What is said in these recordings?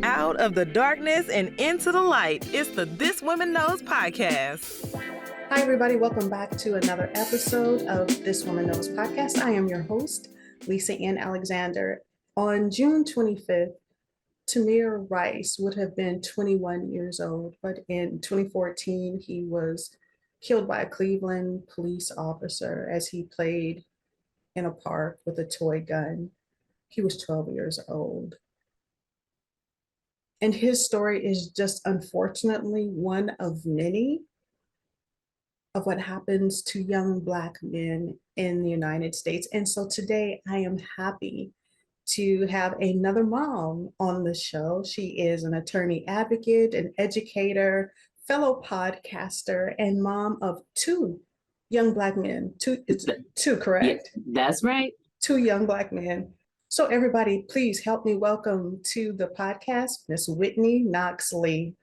Out of the darkness and into the light, it's the This Woman Knows podcast. Hi, everybody. Welcome back to another episode of This Woman Knows podcast. I am your host, Lisa Ann Alexander. On June 25th, Tamir Rice would have been 21 years old, but in 2014, he was killed by a Cleveland police officer as he played in a park with a toy gun. He was 12 years old. And his story is just unfortunately one of many of what happens to young Black men in the United States. And so today I am happy to have another mom on the show. She is an attorney advocate, an educator, fellow podcaster, and mom of two young Black men. Two, correct? Yeah, that's right. Two young Black men. So everybody, please help me welcome to the podcast, Miss Whitney Knox Lee.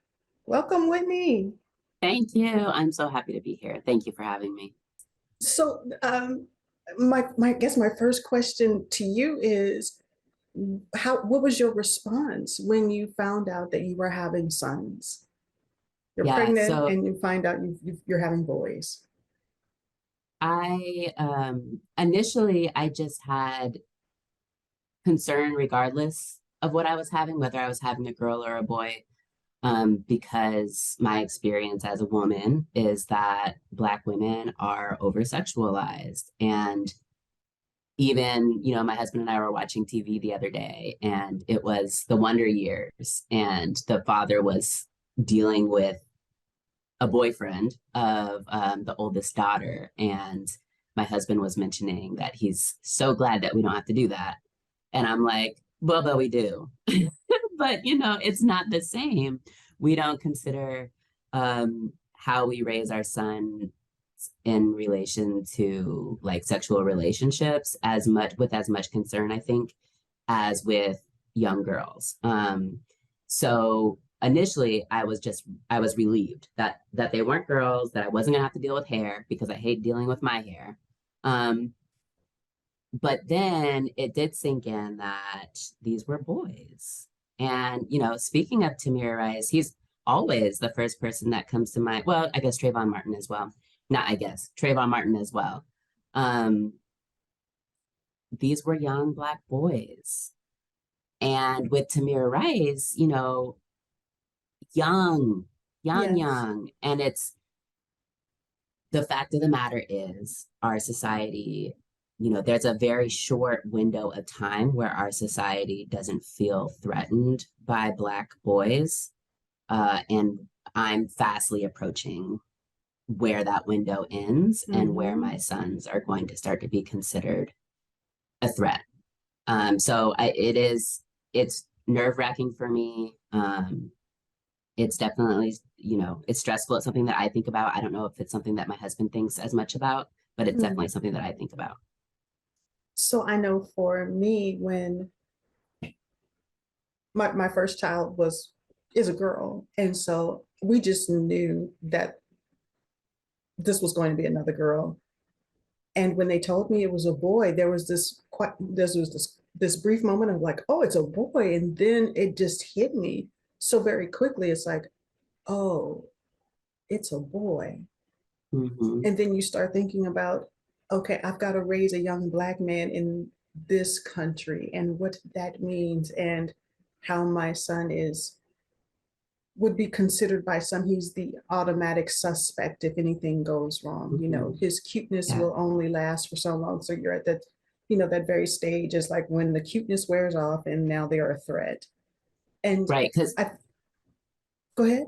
Welcome, Whitney. Thank you. I'm so happy to be here. Thank you for having me. So my first question to you is, what was your response when you found out that you were having sons? You're pregnant and you find out you're having boys. Initially, I just had concern regardless of what I was having, whether I was having a girl or a boy, because my experience as a woman is that Black women are over-sexualized. And even, my husband and I were watching TV the other day, and it was the Wonder Years, and the father was dealing with a boyfriend of the oldest daughter. And my husband was mentioning that he's so glad that we don't have to do that. And I'm like, well, but we do. But, it's not the same. We don't consider how we raise our son in relation to like sexual relationships as much concern, I think, as with young girls. So initially I was relieved that they weren't girls, that I wasn't gonna have to deal with hair because I hate dealing with my hair. But then it did sink in that these were boys. And, speaking of Tamir Rice, he's always the first person that comes to mind. Well, I guess Trayvon Martin as well. Trayvon Martin as well. These were young Black boys. And with Tamir Rice, young. And it's, the fact of the matter is our society, there's a very short window of time where our society doesn't feel threatened by Black boys. And I'm fastly approaching where that window ends and where my sons are going to start to be considered a threat. So it's nerve-wracking for me. It's definitely, it's stressful. It's something that I think about. I don't know if it's something that my husband thinks as much about, but it's definitely something that I think about. So I know for me, when my first child is a girl, and so we just knew that this was going to be another girl. And when they told me it was a boy, there was this brief moment of like, oh, it's a boy, and then it just hit me so very quickly. It's like, oh, it's a boy. And then you start thinking about, okay, I've got to raise a young Black man in this country and what that means and how my son would be considered by some. He's the automatic suspect if anything goes wrong. His cuteness will only last for so long. So you're at that, that very stage is like when the cuteness wears off and now they're a threat. And right, because go ahead.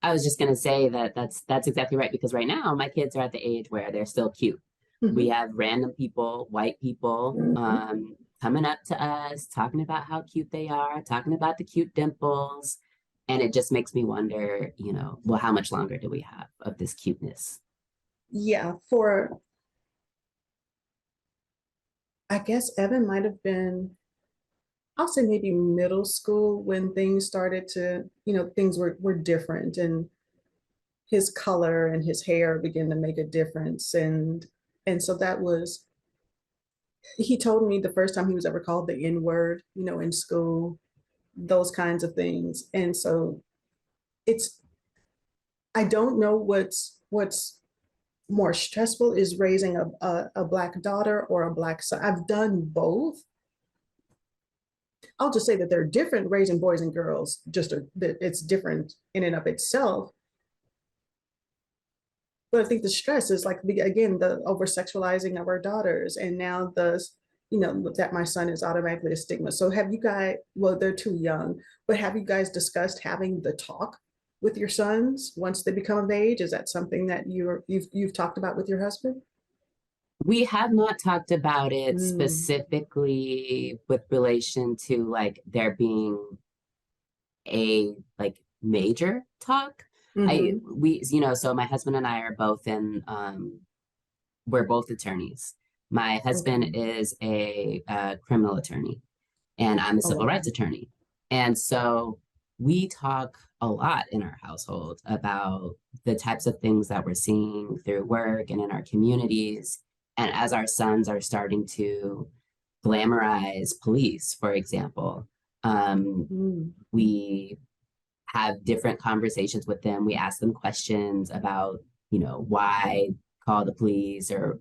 I was just going to say that's exactly right, because right now my kids are at the age where they're still cute. We have random people, white people, coming up to us, talking about how cute they are, talking about the cute dimples. And it just makes me wonder, well, how much longer do we have of this cuteness? Yeah, I guess Evan might have been, I'll say maybe middle school when things started to, things were different and his color and his hair began to make a difference. And so that was he told me the first time he was ever called the N word, in school, those kinds of things. And so it's, I don't know what's more stressful is raising a Black daughter or a Black son. I've done both. I'll just say that they're different raising boys and girls, that it's different in and of itself. But I think the stress is like, again, the over sexualizing of our daughters. And now that my son is automatically a stigma. So have you guys, well, they're too young, but have you guys discussed having the talk with your sons once they become of age? Is that something that you've talked about with your husband? We have not talked about it Mm, specifically with relation to like there being a like major talk. mm-hmm. So my husband and I are both we're both attorneys. My husband Okay. is a criminal attorney, and I'm a Oh, civil wow. rights attorney. And so we talk a lot in our household about the types of things that we're seeing through work and in our communities. And as our sons are starting to glamorize police, for example, Mm, we have different conversations with them. We ask them questions about, why call the police, or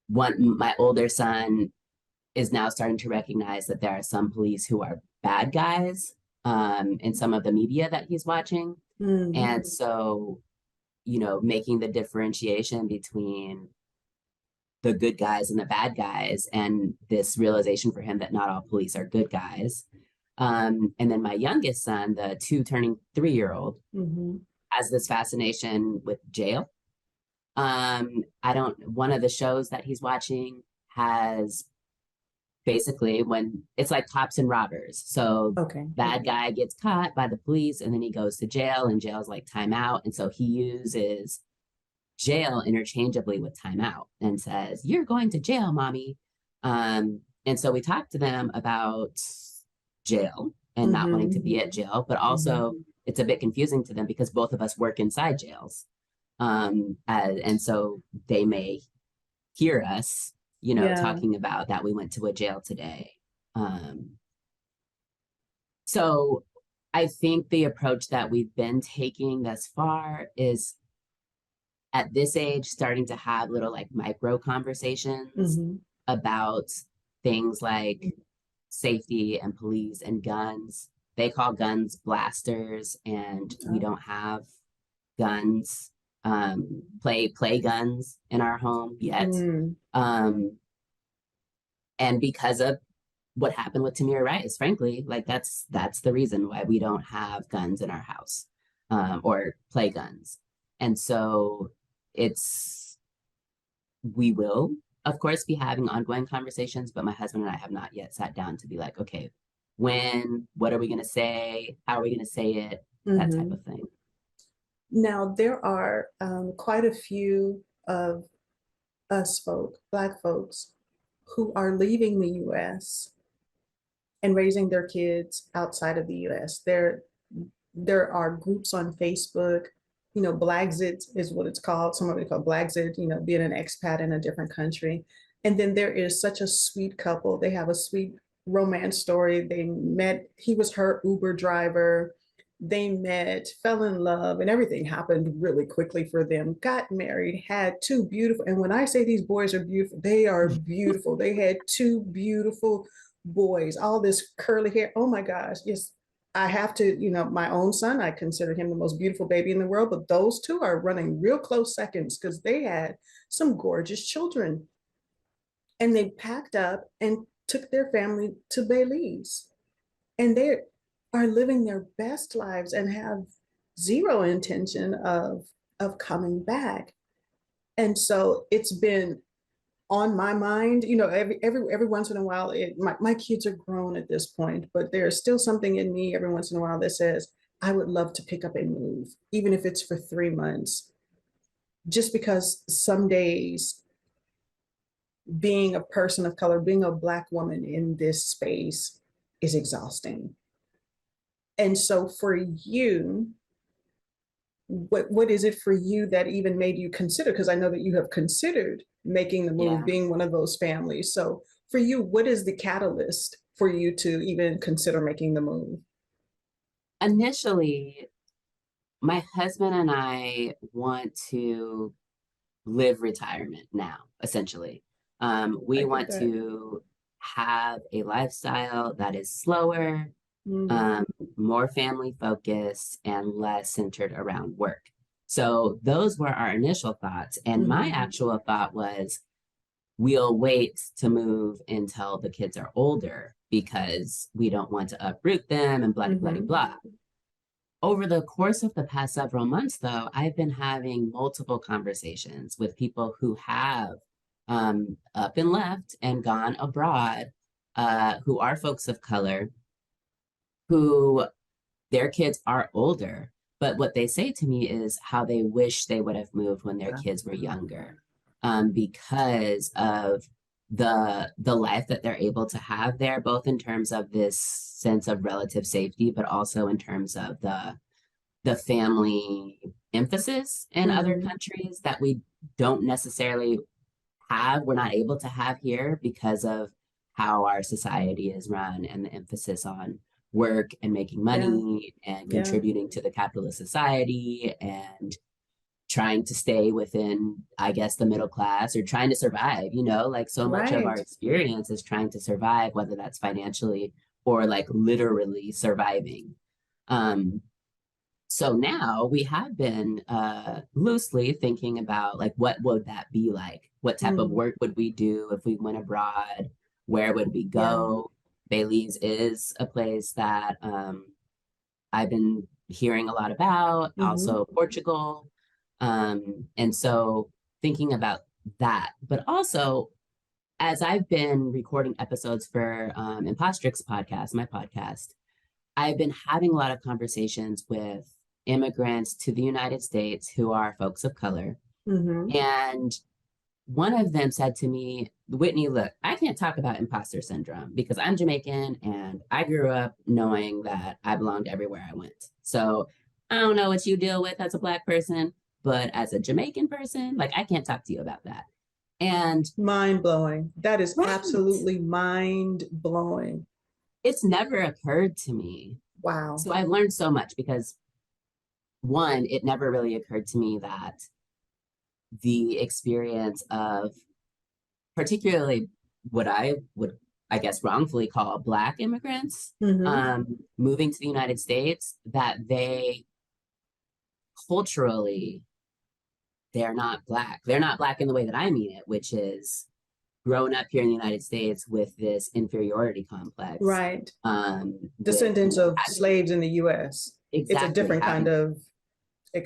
my older son is now starting to recognize that there are some police who are bad guys in some of the media that he's watching. mm, And so, making the differentiation between the good guys and the bad guys, and this realization for him that not all police are good guys. And then my youngest son, the 2 turning 3-year-old, mm-hmm. has this fascination with jail. One of the shows that he's watching has basically when it's like cops and robbers. So Okay. bad guy gets caught by the police and then he goes to jail, and jail's like timeout. And so he uses jail interchangeably with timeout and says, "You're going to jail, mommy." And so we talked to them about jail and not wanting to Mm-hmm. be at jail, but Mm-hmm. also it's a bit confusing to them because both of us work inside jails. And so they may hear us, Yeah. talking about that we went to a jail today. Um, so I think the approach that we've been taking thus far is at this age starting to have little like micro conversations Mm-hmm. about things like safety and police and guns. They call guns blasters, and we Oh. don't have guns, play guns in our home yet. Mm. Um, and because of what happened with Tamir Rice, frankly, like that's the reason why we don't have guns in our house, or play guns. And so it's we will, of course, be having ongoing conversations, but my husband and I have not yet sat down to be like, okay, what are we gonna say? How are we gonna say it? That type Mm-hmm. of thing. Now, there are quite a few of Black folks, who are leaving the US and raising their kids outside of the US. There are groups on Facebook, Blaxit is what it's called. Some of it called Blaxit, being an expat in a different country. And then there is such a sweet couple. They have a sweet romance story. They met, he was her Uber driver. They met, fell in love, and everything happened really quickly for them. Got married, had two beautiful, and when I say these boys are beautiful, they are beautiful. They had two beautiful boys, all this curly hair. Oh my gosh, yes, I have to, my own son, I consider him the most beautiful baby in the world, but those two are running real close seconds because they had some gorgeous children. And they packed up and took their family to Belize. And they are living their best lives and have zero intention of coming back. And so it's been on my mind, every once in a while, my kids are grown at this point, but there's still something in me every once in a while that says, I would love to pick up and move, even if it's for 3 months, just because some days being a person of color, being a Black woman in this space is exhausting. And so for you, what is it for you that even made you consider? Because I know that you have considered making the move, Yeah. being one of those families. So for you, what is the catalyst for you to even consider making the move? Initially, my husband and I want to live retirement now, essentially. We I get want that. to have a lifestyle that is slower, Mm, um, more family focused, and less centered around work. So those were our initial thoughts. And my mhm, actual thought was, we'll wait to move until the kids are older because we don't want to uproot them and blah, blah, blah, mhm, blah. Over the course of the past several months, though, I've been having multiple conversations with people who have up and left and gone abroad, who are folks of color, who their kids are older. But what they say to me is how they wish they would have moved when their yeah, kids were younger, because of the life that they're able to have there, both in terms of this sense of relative safety, but also in terms of the family emphasis in other mhm, countries that we don't necessarily have, we're not able to have here because of how our society is run and the emphasis on work and making yeah, money and yeah, contributing to the capitalist society and trying to stay within, I guess, the middle class or trying to survive, like so much of our right. experience is trying to survive, whether that's financially or like literally surviving. Um, so now we have been loosely thinking about like what would that be like? What type of Mm, work would we do if we went abroad? Where would we yeah, go? Belize is a place that I've been hearing a lot about, mhm, also Portugal. And so thinking about that, but also as I've been recording episodes for Impostrix podcast, my podcast, I've been having a lot of conversations with immigrants to the United States who are folks of color. mhm, And one of them said to me, Whitney, look, I can't talk about imposter syndrome because I'm Jamaican and I grew up knowing that I belonged everywhere I went. So I don't know what you deal with as a Black person, but as a Jamaican person, like I can't talk to you about that. And mind blowing. That is right, absolutely mind blowing. it's never occurred to me. Wow. So I've learned so much because one, it never really occurred to me that the experience of particularly what I would, I guess, wrongfully call Black immigrants Mhm, moving to the United States, that they culturally, they're not Black. They're not Black in the way that I mean it, which is growing up here in the United States with this inferiority complex, right. with, Descendants of having slaves in the US. It's a exactly different kind having, of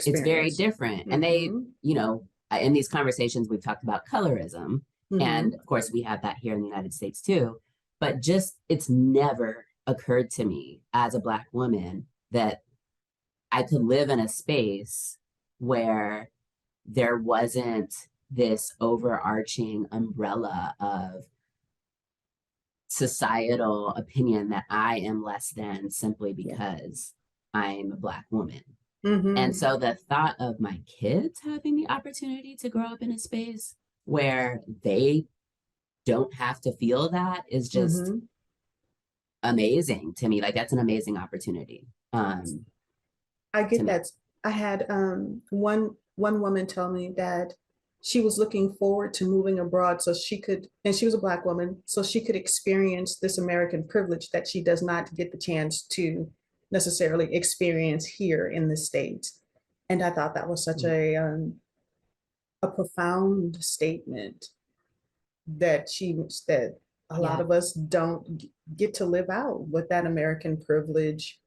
it's very experience. different. And they, Mhm, in these conversations, we've talked about colorism. And mhm, of course, we have that here in the United States too. But just, it's never occurred to me as a Black woman that I could live in a space where there wasn't this overarching umbrella of societal opinion that I am less than simply yeah. because I'm a Black woman. And Mhm, so the thought of my kids having the opportunity to grow up in a space where they don't have to feel that is just mhm. amazing to me. Like that's an amazing opportunity. I To get me. that. I had one woman tell me that she was looking forward to moving abroad so she could, and she was a Black woman, so she could experience this American privilege that she does not get the chance to necessarily experience here in the States. And I thought that was such a profound statement that that a lot Yeah. of us don't get to live out what that American privilege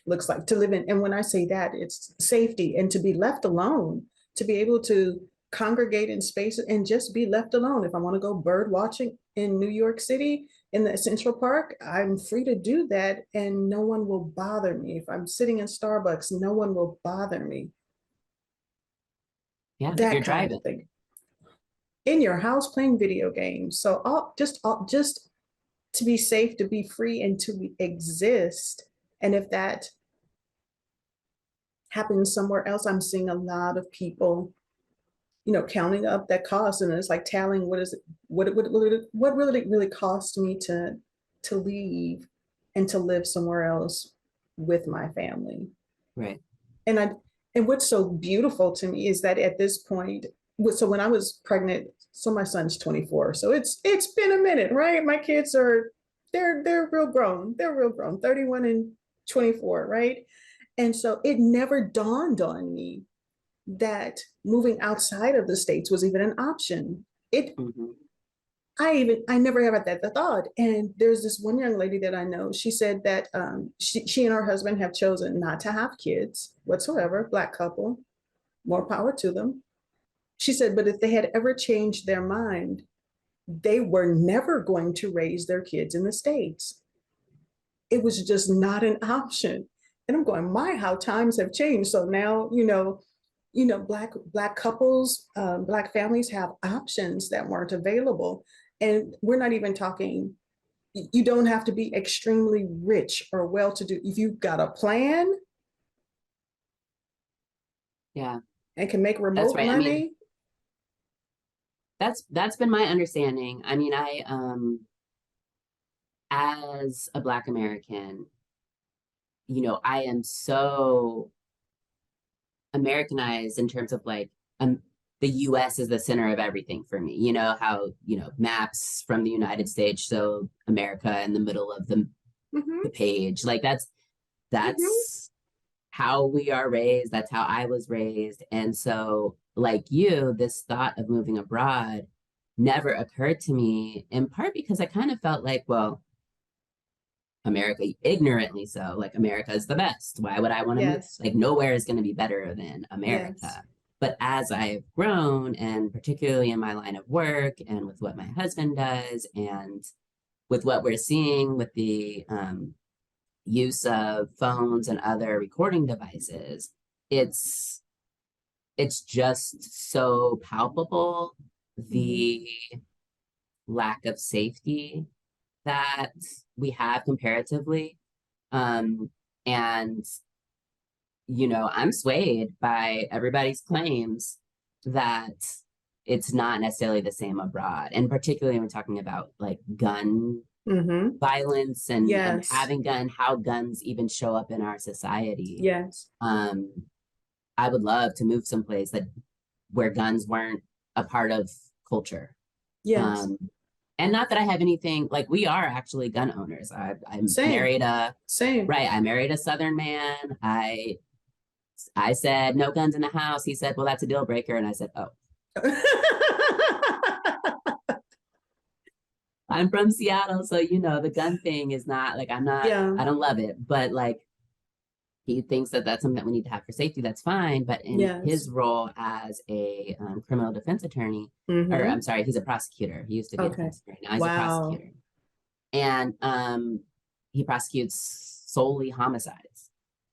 looks like to live in. And when I say that, it's safety and to be left alone, to be able to congregate in spaces and just be left alone. If I want to go bird watching in New York City in the Central Park, I'm free to do that and no one will bother me. If I'm sitting in Starbucks, no one will bother me. Yeah. If you're That kind of driving. thing. In your house playing video games. So just to be safe, to be free, and to exist. And if that happens somewhere else, I'm seeing a lot of people counting up that cost, and it's like tallying what really cost me to leave and to live somewhere else with my family. Right. And what's so beautiful to me is that at this point, so when I was pregnant, so my son's 24, so it's been a minute, right? My kids are they're real grown. They're real grown, 31 and 24, right? And so it never dawned on me that moving outside of the States was even an option. I never had that thought. And there's this one young lady that I know, she said that she and her husband have chosen not to have kids whatsoever, Black couple, more power to them. She said, but if they had ever changed their mind, they were never going to raise their kids in the States. It was just not an option. And I'm going, my, how times have changed. So now, black couples, Black families have options that weren't available. And we're not even talking, you don't have to be extremely rich or well-to-do. If you've got a plan, yeah, and can make remote that's right. money. I mean, that's been my understanding. I mean, I as a Black American, I am so Americanized in terms of like the US is the center of everything for me. How maps from the United States show America in the middle of the page. Like that's how we are raised. That's how I was raised. And so like this thought of moving abroad never occurred to me, in part because I kind of felt like, well, America, ignorantly so, like America is the best. Why would I want to move? Like nowhere is going to be better than America. Yes. But as I've grown, and particularly in my line of work and with what my husband does and with what we're seeing with the use of phones and other recording devices, it's just so palpable, the lack of safety that we have comparatively. And, I'm swayed by everybody's claims that it's not necessarily the same abroad. And particularly when we're talking about like gun violence and having how guns even show up in our society. Yes. I would love to move someplace where guns weren't a part of culture. Yes. And not that I have anything, like we are actually gun owners. I married I married a Southern man. I said, no guns in the house. He said, well, that's a deal breaker. And I said, oh. I'm from Seattle. So, the gun thing is not like, I don't love it. But like, he thinks that that's something that we need to have for safety. That's fine. But in his role as a criminal defense attorney, or I'm sorry, he's a prosecutor. He used to be a defense attorney. Now he's a prosecutor. And he prosecutes solely homicides.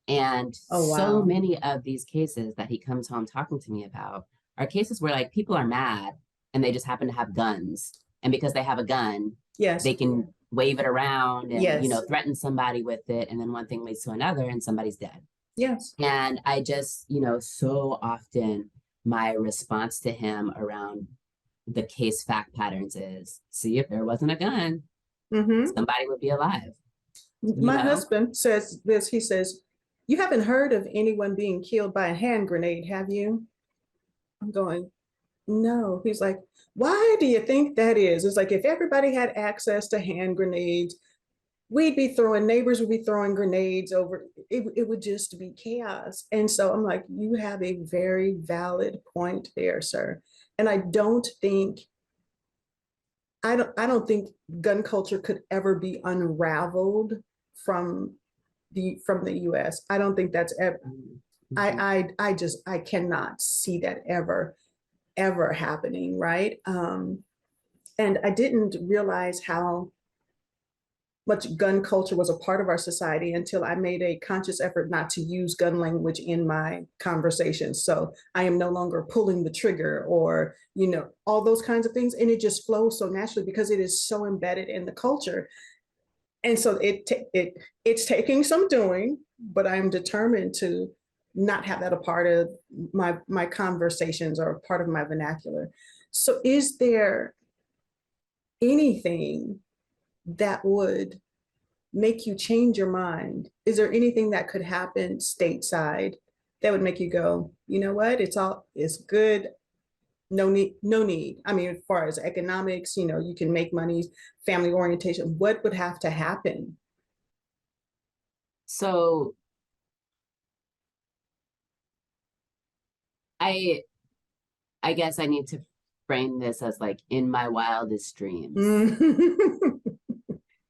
And so many of these cases that he comes home talking to me about are cases where like people are mad and they just happen to have guns. And because they have a gun, they can wave it around and, threaten somebody with it. And then one thing leads to another and somebody's dead. Yes. And I just, so often my response to him around the case fact patterns is, see, if there wasn't a gun, somebody would be alive. My husband says this, he says, you haven't heard of anyone being killed by a hand grenade, have you? I'm going, no. He's like, why do you think that is? It's like, if everybody had access to hand grenades, neighbors would be throwing grenades over, it would just be chaos. And so I'm like, you have a very valid point there, sir. And I don't think gun culture could ever be unraveled from the US. I don't think that's ever, I cannot see that ever happening, right? And I didn't realize how much gun culture was a part of our society until I made a conscious effort not to use gun language in my conversations. So I am no longer pulling the trigger or, all those kinds of things. And it just flows so naturally because it is so embedded in the culture. And so it's taking some doing, but I'm determined to not have that a part of my conversations or a part of my vernacular. So is there anything that would make you change your mind? Is there anything that could happen stateside that would make you go, you know what, it's good, no need, no need. I mean, as far as economics, you know, you can make money, family orientation, what would have to happen? So I guess I need to frame this as like in my wildest dreams,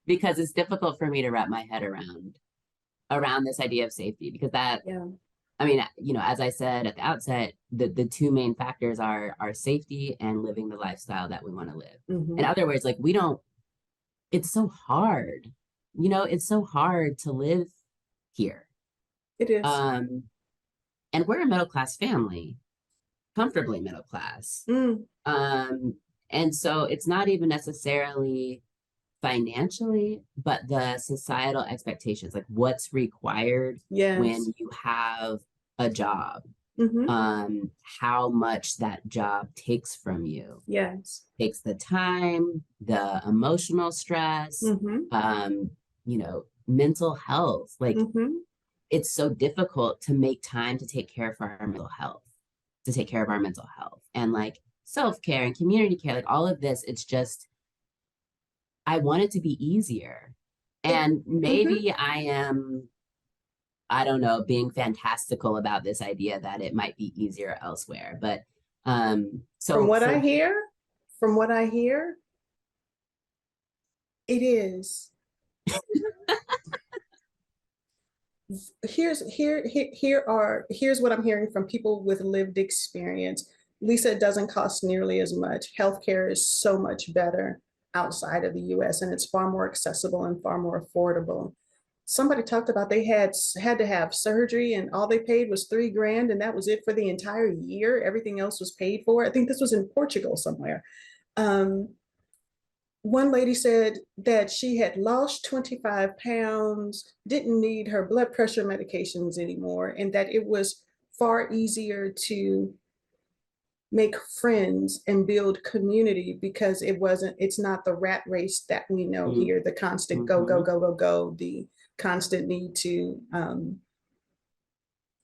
because it's difficult for me to wrap my head around this idea of safety, because that, Yeah. I mean, you know, as I said at the outset, the two main factors are safety and living the lifestyle that we want to live. In other words, like it's so hard, you know, it's so hard to live here. It is. And we're a middle-class family, comfortably middle class. And so it's not even necessarily financially, but the societal expectations, like what's required Yes. when you have a job, how much that job takes from you. Yes. Takes the time, the emotional stress, you know, mental health. Like it's so difficult to make time to take care of our mental health, to take care of our mental health, and like self-care and community care, like all of this. It's just, I want it to be easier. And maybe I don't know, being fantastical about this idea that it might be easier elsewhere. But so from what I hear, it is. Here's what I'm hearing from people with lived experience. Lisa, it doesn't cost nearly as much. Healthcare is so much better outside of the US, and it's far more accessible and far more affordable. Somebody talked about they had to have surgery and all they paid was $3,000, and that was it for the entire year. Everything else was paid for. I think this was in Portugal somewhere. One lady said that she had lost 25 pounds, didn't need her blood pressure medications anymore, and that it was far easier to make friends and build community because it's not the rat race that we know here, the constant go, go, go, go, go, the constant need to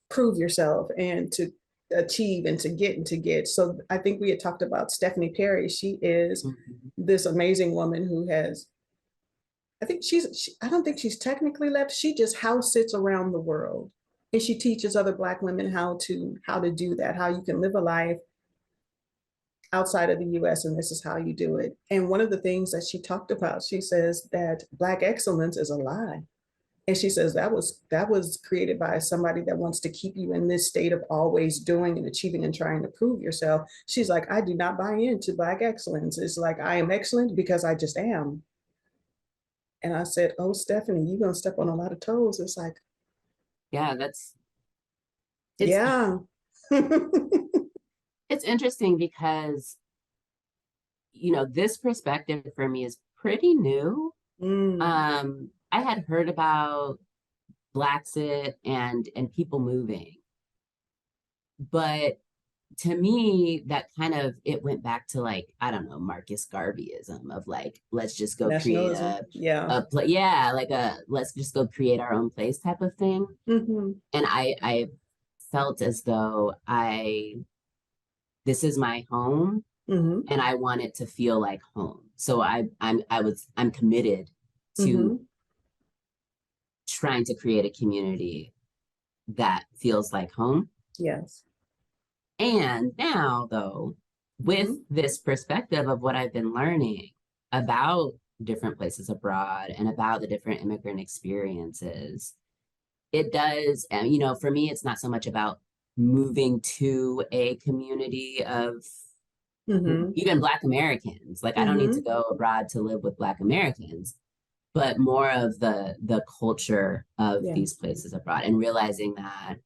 prove yourself and to achieve and to get. So I think we had talked about Stephanie Perry. She is this amazing woman who has, I don't think she's technically left. She just house sits around the world, and she teaches other Black women how to do that, how you can live a life outside of the US, and this is how you do it. And one of the things that she talked about, she says that Black excellence is a lie. And she says that was created by somebody that wants to keep you in this state of always doing and achieving and trying to prove yourself. She's like, I do not buy into Black excellence. It's like, I am excellent because I just am. And I said, oh, Stephanie, you're going to step on a lot of toes. It's like, yeah, yeah. It's interesting because, you know, this perspective for me is pretty new. I had heard about Blaxit and people moving, but to me, that kind of, it went back to like, I don't know, Marcus Garveyism of like, let's just go create let's just go create our own place type of thing. And I felt as though this is my home, and I want it to feel like home. So I'm committed to trying to create a community that feels like home. Yes. And now, though, with this perspective of what I've been learning about different places abroad and about the different immigrant experiences, it does, you know, for me, it's not so much about moving to a community of even Black Americans. Like, I don't need to go abroad to live with Black Americans, but more of the culture of these places abroad, and realizing that,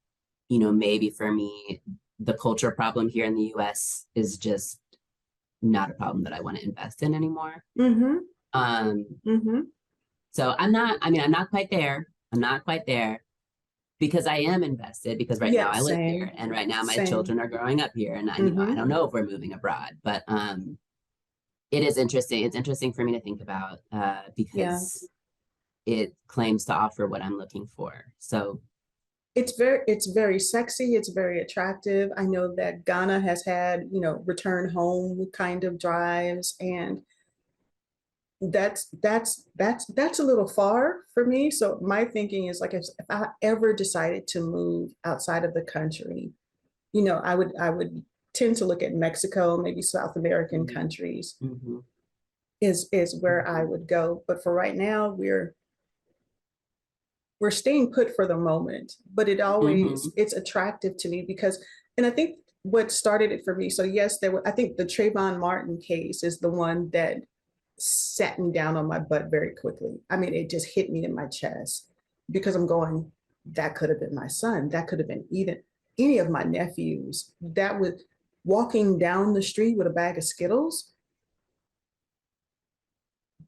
you know, maybe for me, the culture problem here in the US is just not a problem that I want to invest in anymore. So I'm not quite there. because I am invested, because right now Yeah, I live same, here, and right now my same. children are growing up here, and I, you know, I don't know if we're moving abroad, but it is interesting. It's interesting for me to think about Yeah. because it claims to offer what I'm looking for. So It's very sexy, it's very attractive. I know that Ghana has had, you know, return home kind of drives, and that's a little far for me. So my thinking is like, if I ever decided to move outside of the country, you know, I would tend to look at Mexico, maybe South American mhm, countries mhm, is where I mhm, would go. But for right now, we're staying put for the moment, but mhm, it's attractive to me because, and I think what started it for me. So yes, I think the Trayvon Martin case is the one that sat me down on my butt very quickly. I mean, it just hit me in my chest because I'm going, that could have been my son. That could have been even any of my nephews. That would walking down the street with a bag of Skittles.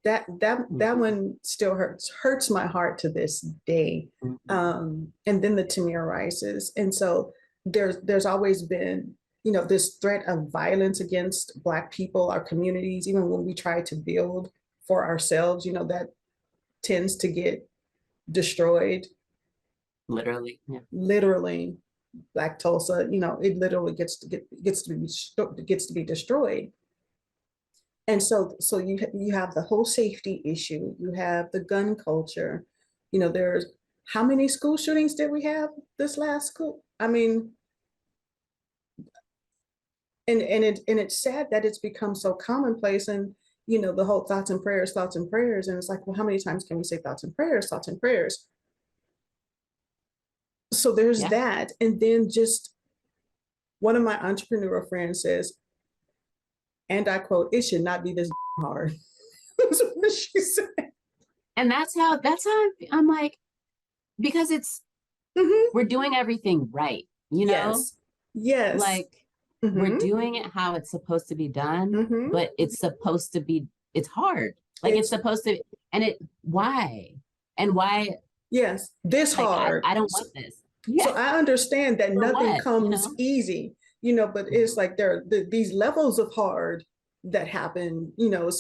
That mhm, one still hurts my heart to this day. mhm. And then the Tamir Rices, and so there's always been, you know, this threat of violence against Black people, our communities, even when we try to build for ourselves, you know, that tends to get destroyed. Literally, yeah. Literally, Black Tulsa, you know, it literally gets to be destroyed. And so you have the whole safety issue, you have the gun culture, you know, there's how many school shootings did we have this last school? I mean, and it's sad that it's become so commonplace, and you know, the whole thoughts and prayers, and it's like, well, how many times can we say thoughts and prayers? So there's Yeah. that, and then just one of my entrepreneurial friends says, and I quote, "It should not be this hard." That's what she said. And that's how I'm like, because it's, Mhm. we're doing everything right, you know? Yes. Yes. Like we're Mm-hmm. doing it how it's supposed to be done, Mm-hmm. but it's supposed to be, it's hard. Like it's It's supposed to, and it, why? And why, yes, this like hard. I don't So, want this. so Yeah. I understand that For nothing what? You comes know? easy, you know, but it's Mhm. like there are these levels of hard that happen, you know,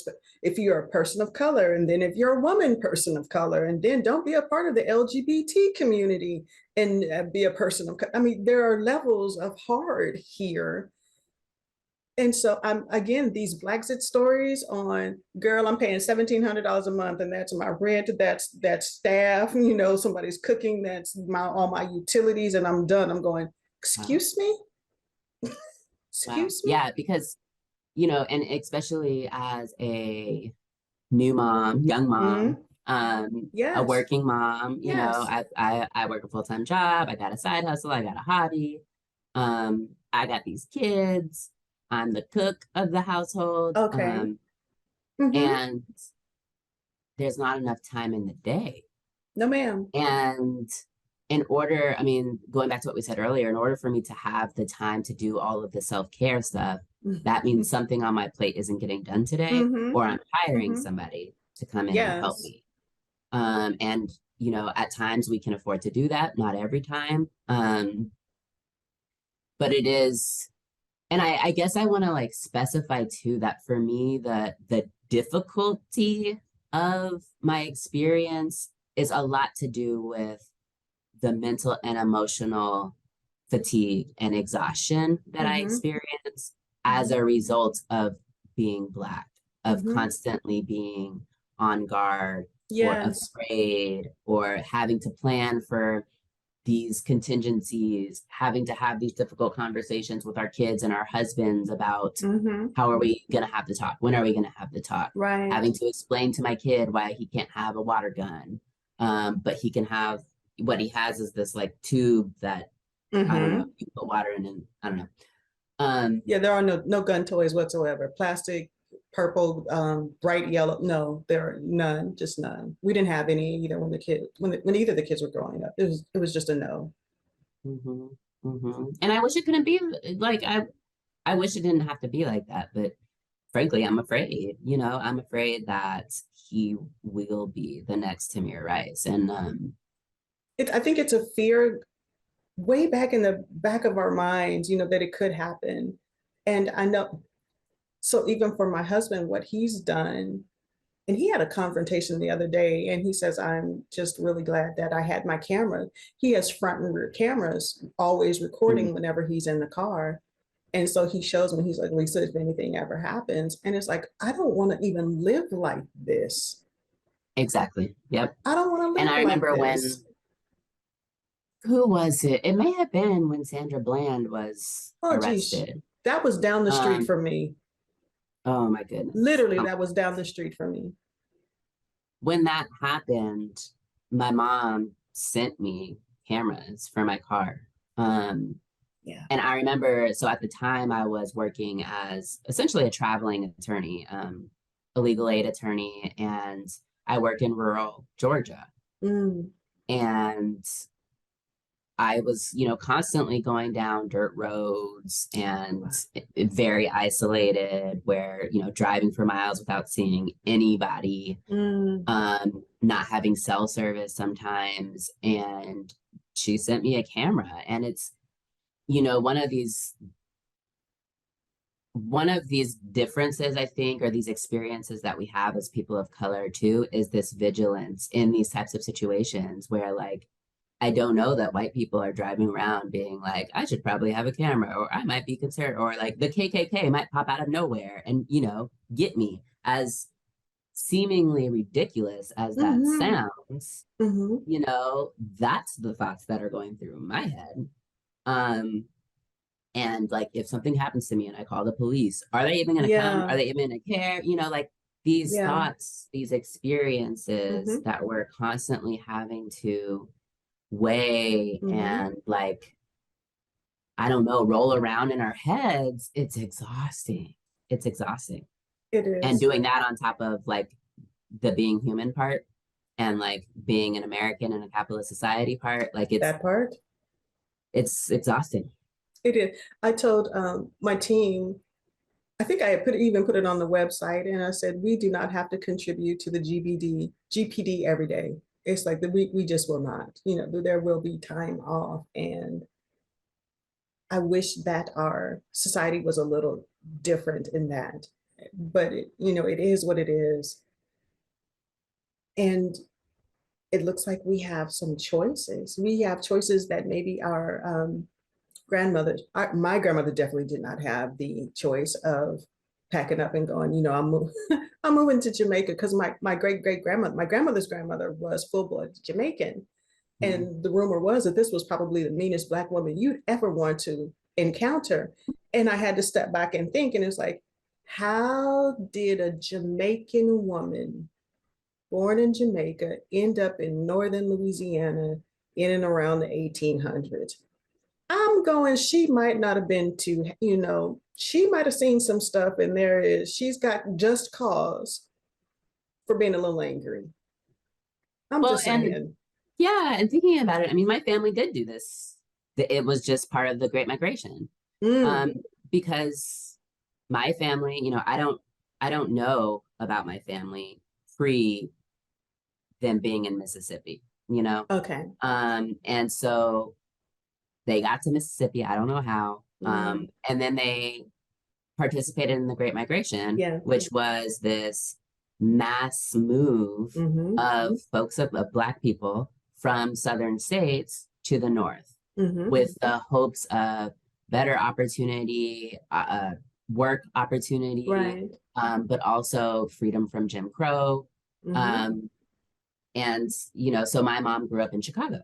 if you're a person of color, and then if you're a woman person of color, and then don't be a part of the LGBT community and be a person of, I mean, there are levels of hard here. And so I'm again, these Blaxit stories on, girl, I'm paying $1,700 a month, and that's my rent, that's staff, you know, somebody's cooking, that's my all my utilities, and I'm done. I'm going, Wow. excuse me, Wow. excuse me. Yeah, because, you know, and especially as a new mom, young mom, Mm-hmm. a Yes, working mom, you know, yes. I work a full-time job, I got a side hustle, I got a hobby, I got these kids, I'm the cook of the household, Okay. Mm-hmm. and there's not enough time in the day. No, ma'am. And in order, I mean, going back to what we said earlier, in order for me to have the time to do all of the self-care stuff, that means something on my plate isn't getting done today, Mm-hmm. or I'm hiring Mm-hmm. somebody to come in and help Yes. me. And you know, at times we can afford to do that, not every time. But it is, and I guess I want to like specify too that for me, the difficulty of my experience is a lot to do with the mental and emotional fatigue and exhaustion that I Mm-hmm. experience as Mm-hmm. a result of being Black, of Mm-hmm. constantly being on guard or Yes. afraid or having to plan for these contingencies, having to have these difficult conversations with our kids and our husbands about Mm-hmm. how are we going to have the talk? When are we going to have the talk? Right. Having to explain to my kid why he can't have a water gun, but he can have, what he has is this like tube that, I don't know, Mm-hmm. you put water in, and I don't know. Um, Yeah, there are no gun toys whatsoever. Plastic, purple, bright yellow. No, there are none, just none. We didn't have any either when either the kids were growing up. It was just a no. mhm, mhm. And I wish it couldn't be like, I wish it didn't have to be like that, but frankly, I'm afraid, you know, I'm afraid that he will be the next Tamir Rice. And I think it's a fear way back in the back of our minds, that it could happen. And I know, so even for my husband, what he's done, and he had a confrontation the other day, and he says, I'm just really glad that I had my camera. He has front and rear cameras always recording whenever he's in the car. And so he shows me, he's like, Lisa, if anything ever happens. And it's like, I don't want to even live like this. Exactly. Yep. I don't want to live And I like remember this. who was it? It may have been when Sandra Bland was Oh, geez. arrested. That was down the street from me. Oh my goodness. Literally, that was down the street from me. When that happened, my mom sent me cameras for my car. Yeah. And I remember, so at the time I was working as essentially a traveling attorney, a legal aid attorney, and I work in rural Georgia. And I was, constantly going down dirt roads and very isolated, where, driving for miles without seeing anybody, not having cell service sometimes. And she sent me a camera, and it's, one of these differences, I think, or these experiences that we have as people of color too, is this vigilance in these types of situations where, like, I don't know that white people are driving around being like, I should probably have a camera, or I might be concerned, or like the KKK might pop out of nowhere and, get me. As seemingly ridiculous as that sounds, that's the thoughts that are going through my head. And like, if something happens to me and I call the police, are they even going to come? Are they even going to care? Like these thoughts, these experiences that we're constantly having to weigh and, like, I don't know, roll around in our heads. It's exhausting. It is. And doing that on top of, like, the being human part and, like, being an American in a capitalist society part, like, it's that part. It's exhausting. It is. I told my team, I think I even put it on the website, and I said, we do not have to contribute to the GPD every day. It's like we just will not, there will be time off. And I wish that our society was a little different in that, but it is what it is. And it looks like we have some choices. We have choices that maybe our my grandmother definitely did not have the choice of packing up and going, I'm moving to Jamaica, because my grandmother's grandmother was full-blood Jamaican. And the rumor was that this was probably the meanest Black woman you'd ever want to encounter. And I had to step back and think, and it's like, how did a Jamaican woman born in Jamaica end up in northern Louisiana in and around the 1800s? I'm going, she might not have been too, she might have seen some stuff, and she's got just cause for being a little angry. I'm just saying. And thinking about it, I mean, my family did do this. It was just part of the Great Migration. Because my family, I don't know about my family pre them being in Mississippi, Okay. And so they got to Mississippi, I don't know how. And then they participated in the Great Migration, which was this mass move of folks, of Black people from southern states to the north, with the hopes of better opportunity, work opportunity, but also freedom from Jim Crow. And, so my mom grew up in Chicago.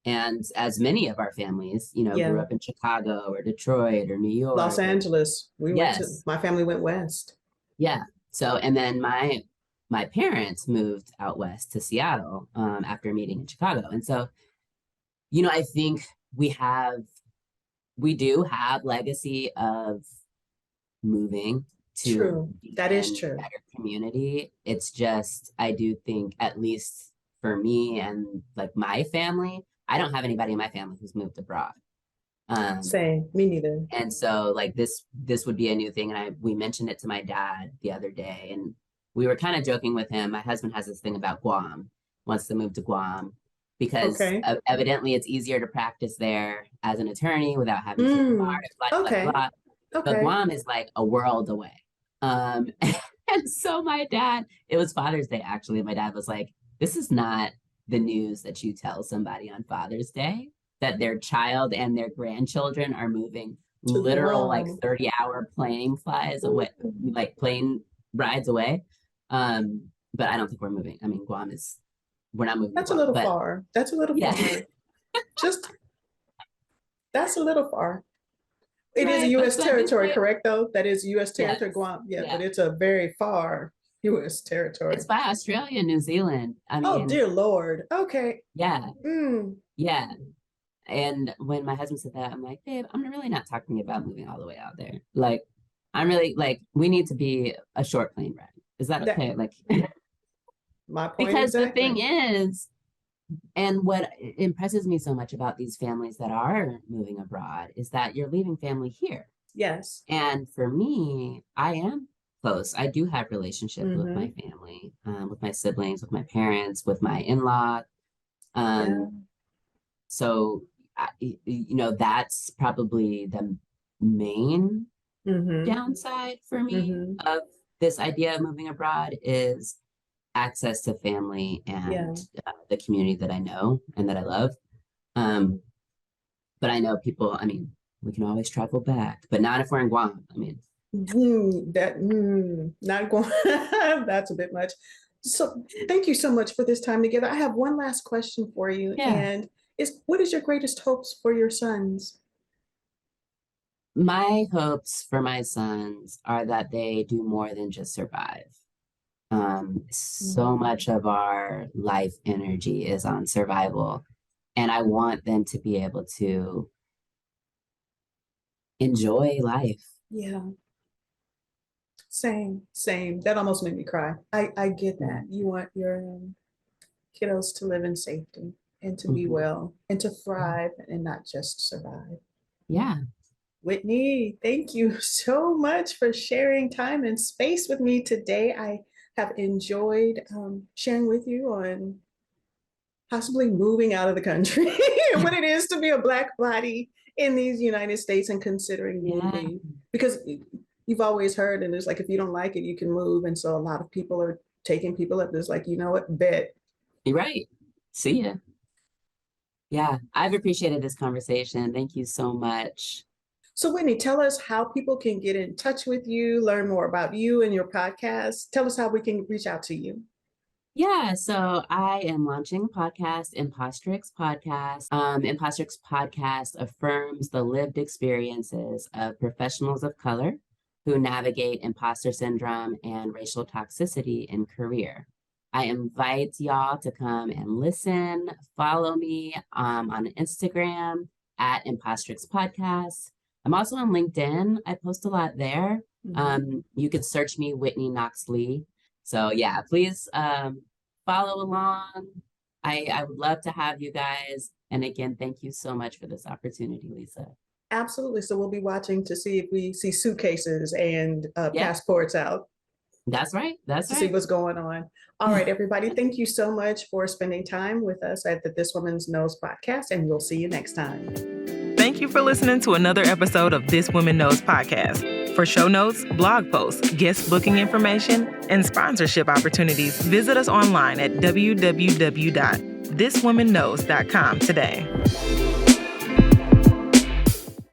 And as many of our families, grew up in Chicago or Detroit or New York. Los Angeles. My family went west. Yeah. So, and then my parents moved out west to Seattle after meeting in Chicago. And so, I think we do have legacy of moving to that is true. Better community. It's just, I do think, at least for me and like my family, I don't have anybody in my family who's moved abroad. Same, me neither. And so like this would be a new thing. And we mentioned it to my dad the other day, and we were kind of joking with him. My husband has this thing about Guam, wants to move to Guam. because Okay. evidently it's easier to practice there as an attorney without having to take the bar, blah, Okay. blah, blah. But Okay. Guam is like a world away. And so my dad, it was Father's Day actually. My dad was like, this is not the news that you tell somebody on Father's Day, that their child and their grandchildren are moving To literal like Guam. 30-hour plane flies away, like plane rides away. But I don't think we're moving. I mean, Guam is, we're not moving to That's a Guam, little but far. That's a little yeah. far. Just, that's a little far. It is a Right, but U.S. so I just territory, say, correct, though? That is U.S. yes, territory, Guam. Yeah, yeah. but it's a very far U.S. territory. It's by Australia, New Zealand. I Oh, mean, dear Lord. Okay. yeah, Mm. yeah. And when my husband said that, I'm like, babe, I'm really not talking about moving all the way out there. Like, I'm really like, we need to be a short plane ride. Is that That okay? Like, my point because the thing exactly. is, and what impresses me so much about these families that are moving abroad is that you're leaving family here. Yes. And for me, I am close. I do have relationship with my Mm-hmm. family, with my siblings, with my parents, with my in-law. Yeah. So, you know, that's probably the main Mm-hmm. downside for me Mm-hmm. of this idea of moving abroad is access to family Yeah. and the community that I know and that I love. Um, but I know people, I mean, we can always travel back, but not if we're in Guam. I mean, Not going, that's a bit much. So thank you so much for this time together. I have one last question for you, yeah, and what is your greatest hopes for your sons? my hopes for my sons are that they do more than just survive. So Mm. much of our life energy is on survival, and I want them to be able to enjoy life. Yeah, same. That almost made me cry. I get that. You want your kiddos to live in safety and to be Mhm. well and to thrive and not just survive. Yeah, Whitney, thank you so much for sharing time and space with me today. I have enjoyed sharing with you on possibly moving out of the country and what it is to be a Black body in these United States and considering yeah, moving. Because you've always heard, and it's like, if you don't like it, you can move. And so a lot of people are taking people up. There's like, you know what, bet. you're right. See ya. Yeah, I've appreciated this conversation. Thank you so much. So, Whitney, tell us how people can get in touch with you, learn more about you and your podcast. Tell us how we can reach out to you. Yeah, so I am launching a podcast, Impostrix Podcast. Impostrix Podcast affirms the lived experiences of professionals of color who navigate imposter syndrome and racial toxicity in career. I invite y'all to come and listen. Follow me on Instagram at Impostrix Podcast. I'm also on LinkedIn. I post a lot there. Mhm. You can search me, Whitney Knox Lee. So yeah, please follow along. I would love to have you guys. And again, thank you so much for this opportunity, Lisa. Absolutely. So we'll be watching to see if we see suitcases and Yeah, passports out that's right. That's to see right. what's going on. All right, everybody. Thank you so much for spending time with us at the This Woman's Knows podcast, and we'll see you next time. Thank you for listening to another episode of This Woman Knows podcast. For show notes, blog posts, guest booking information, and sponsorship opportunities, visit us online at www.thiswomanknows.com today.